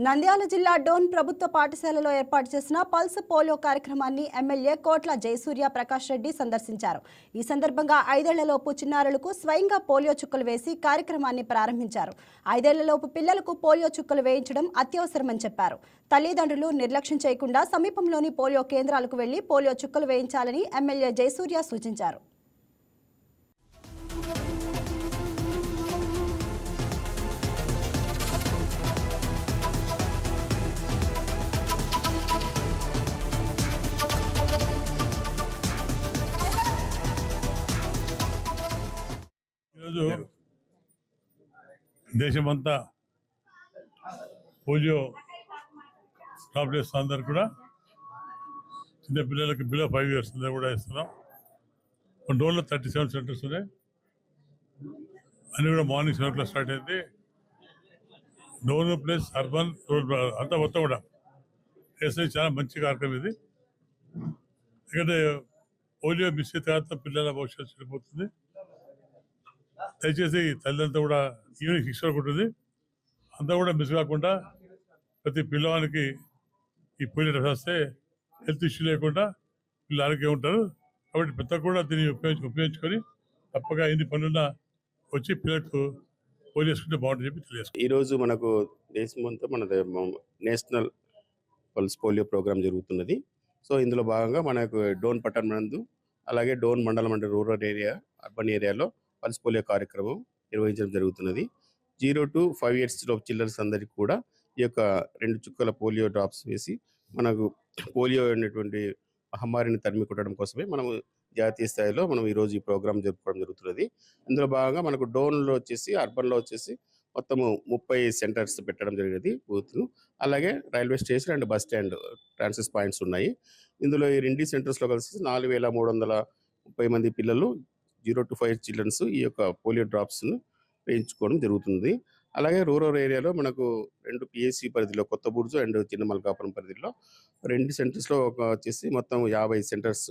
నంద్యాల జిల్లా డోన్ ప్రభుత్వ పాఠశాలలో ఏర్పాటు చేసిన పల్స్ పోలియో కార్యక్రమాన్ని ఎమ్మెల్యే కోట్ల జయసూర్య ప్రకాష్ రెడ్డి సందర్శించారు. ఈ సందర్భంగా 5 ఏళ్లలోపు చిన్నారులకు స్వయంగా పోలియో చుక్కలు వేసి కార్యక్రమాన్ని ప్రారంభించారు. 5 ఏళ్లలోపు పిల్లలకు పోలియో చుక్కలు వేయించడం అత్యవసరమని చెప్పారు. తల్లిదండ్రులు నిర్లక్ష్యం చేయకుండా సమీపంలోని పోలియో కేంద్రాలకు వెళ్లి పోలియో చుక్కలు వేయించాలని ఎమ్మెల్యే జయసూర్య సూచించారు. ఈరోజు దేశమంతా పోలియో టాబ్లెట్స్ అందరు కూడా చిన్నపిల్లలకి బిలో 5 years అందరూ కూడా ఇస్తున్నాం. డోన్లో 37 సెంటర్స్ ఉన్నాయి. అన్నీ కూడా మార్నింగ్ 7 o'clock స్టార్ట్ అయింది. డోన్ ప్లస్ అర్బన్ అంతా మొత్తం కూడా వేస్తే చాలా మంచి కార్యక్రమం ఇది. ఎందుకంటే పోలియో మిస్ అయితే తర్వాత పిల్లల భవిష్యత్తు చెడిపోతుంది. దయచేసి తల్లిదంతా కూడా ఈవినింగ్ 6 వరకు ఉంటుంది. అంతా కూడా మిస్ కాకుండా ప్రతి పిల్లవానికి ఈ పోలియో వస్తే హెల్త్ ఇష్యూ లేకుండా పిల్లలు ఆరోగ్యంగా ఉంటారు. కాబట్టి ప్రతి ఒక్కరు కూడా దీన్ని ఉపయోగించుకొని తప్పగా ఎన్ని పనులున్నా వచ్చి పిల్లలకు పోలియో వేసుకుంటే బాగుంటుంది చెప్పి తెలియజేస్తాం. ఈరోజు మనకు దేశమంతా మన నేషనల్ పల్స్ పోలియో ప్రోగ్రామ్ జరుగుతున్నది. సో ఇందులో భాగంగా మనకు డోన్ పట్టణం నందు అలాగే డోన్ మండలం అంటే రూరల్ ఏరియా అర్బన్ ఏరియాలో పల్స్ పోలియో కార్యక్రమం నిర్వహించడం జరుగుతున్నది. 0 to 5 years చిల్డ్రన్స్ అందరికీ కూడా ఈ యొక్క 2 చుక్కల పోలియో డ్రాప్స్ వేసి మనకు పోలియో అనేటువంటి మహమ్మారిని తరిమి కొట్టడం కోసమే మనము జాతీయ స్థాయిలో మనం ఈరోజు ఈ ప్రోగ్రామ్ జరుపుకోవడం జరుగుతున్నది. ఇందులో భాగంగా మనకు డోన్లో వచ్చేసి అర్బన్లో వచ్చేసి మొత్తము 30 సెంటర్స్ పెట్టడం జరిగినది బూత్లు. అలాగే railway station and bus stand transit points ఉన్నాయి. ఇందులో ఈ 2 సెంటర్స్లో కలిసి 4,330 మంది పిల్లలు 0 to 5 చిల్డ్రన్స్ ఈ యొక్క పోలియో డ్రాప్స్ను వేయించుకోవడం జరుగుతుంది. అలాగే రూరల్ ఏరియాలో మనకు 2 PSC పరిధిలో కొత్త బుర్జు అండ్ చిన్న మల్కాపురం పరిధిలో 2 సెంటర్స్లో వచ్చేసి మొత్తం 50 సెంటర్స్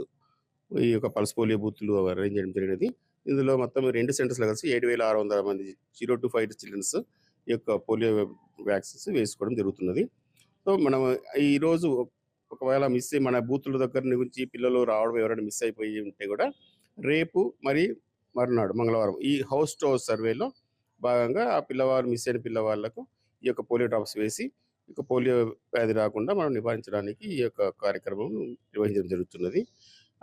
ఈ యొక్క పల్స్ పోలియో బూత్లు అరేంజ్ చేయడం జరిగినది. ఇందులో మొత్తం 2 సెంటర్స్లో కలిసి 7,600 మంది 0 to 5 చిల్డ్రన్స్ ఈ యొక్క పోలియో వ్యాక్సిన్స్ వేసుకోవడం జరుగుతున్నది. సో మనం ఈరోజు ఒకవేళ మిస్ మన బూతుల దగ్గర నుంచి పిల్లలు రావడం ఎవరైనా మిస్ అయిపోయి ఉంటే కూడా రేపు మరునాడు మంగళవారం ఈ హౌస్ టు హౌస్ సర్వేలో భాగంగా ఆ పిల్లవారు మిస్ అయిన పిల్లవాళ్లకు ఈ యొక్క పోలియో డ్రాప్స్ వేసి ఈ యొక్క పోలియో వ్యాధి రాకుండా మనం నివారించడానికి ఈ యొక్క కార్యక్రమం నిర్వహించడం జరుగుతున్నది.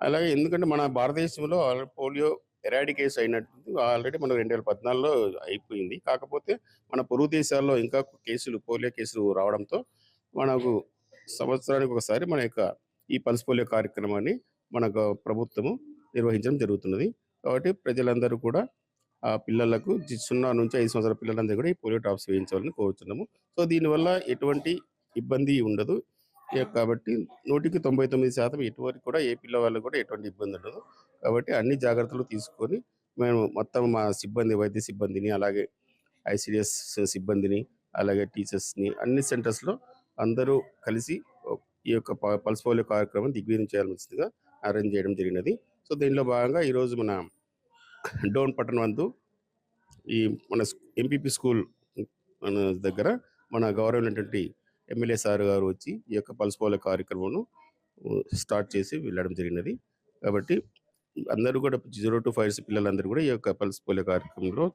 అలాగే ఎందుకంటే మన భారతదేశంలో పోలియో ఎరాడికేషన్ అయినట్టు ఆల్రెడీ మనం 2014లో అయిపోయింది. కాకపోతే మన పొరుగు దేశాల్లో ఇంకా పోలియో కేసులు రావడంతో మనకు సంవత్సరానికి ఒకసారి మన యొక్క ఈ పల్స్ పోలియో కార్యక్రమాన్ని మన ప్రభుత్వము నిర్వహించడం జరుగుతున్నది. కాబట్టి ప్రజలందరూ కూడా ఆ పిల్లలకు 0 నుంచి 5 సంవత్సరాల పిల్లలందరూ కూడా ఈ పోలియో డ్రాప్స్ వేయించాలని కోరుతున్నాము. సో దీనివల్ల ఎటువంటి ఇబ్బంది ఉండదు. కాబట్టి 100కి 99% ఎటువంటి కూడా ఏ పిల్లవాళ్ళకు కూడా ఎటువంటి ఇబ్బంది ఉండదు. కాబట్టి అన్ని జాగ్రత్తలు తీసుకొని మేము మొత్తం మా సిబ్బంది వైద్య సిబ్బందిని అలాగే ICDS సిబ్బందిని అలాగే టీచర్స్ని అన్ని సెంటర్స్లో అందరూ కలిసి ఈ యొక్క పల్స్ పోలియో కార్యక్రమం దిగ్విజయం చేయాల్సిందిగా అరేంజ్ చేయడం జరిగినది. సో దీనిలో భాగంగా ఈరోజు మన డోన్ పట్టణం నందు ఈ మన MPP స్కూల్ మన దగ్గర మన గౌరవమైనటువంటి ఎమ్మెల్యే సార్ గారు వచ్చి ఈ యొక్క పల్స్ పోలియో కార్యక్రమం స్టార్ట్ చేసి వెళ్ళడం జరిగినది. కాబట్టి అందరూ కూడా 0 to 5 పిల్లలందరూ కూడా ఈ యొక్క పల్స్ పోలియో కార్యక్రమంలో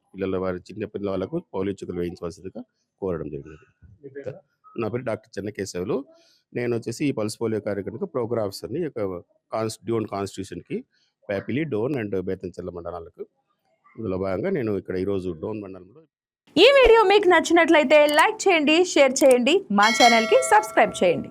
చిన్న పిల్లలకు పోలియో చుక్కలు వేయించవలసిందిగా కోరడం జరిగినది. నా పేరు డాక్టర్ చెన్నకేశవులు. నేను వచ్చేసి ఈ పల్స్ పోలియో కార్యక్రమానికి ప్రోగ్రామ్ ఆఫీసర్ని డోన్ కాన్స్టిట్యూషన్కి ప్యాపిలి డోన్ అండ్ బేతంచెర్ల మండలాలకు. ఇందులో భాగంగా నేను ఇక్కడ ఈరోజు డోన్ మండలంలో. ఈ వీడియో మీకు నచ్చినట్లయితే లైక్ చేయండి, షేర్ చేయండి, మా ఛానల్కి సబ్స్క్రైబ్ చేయండి.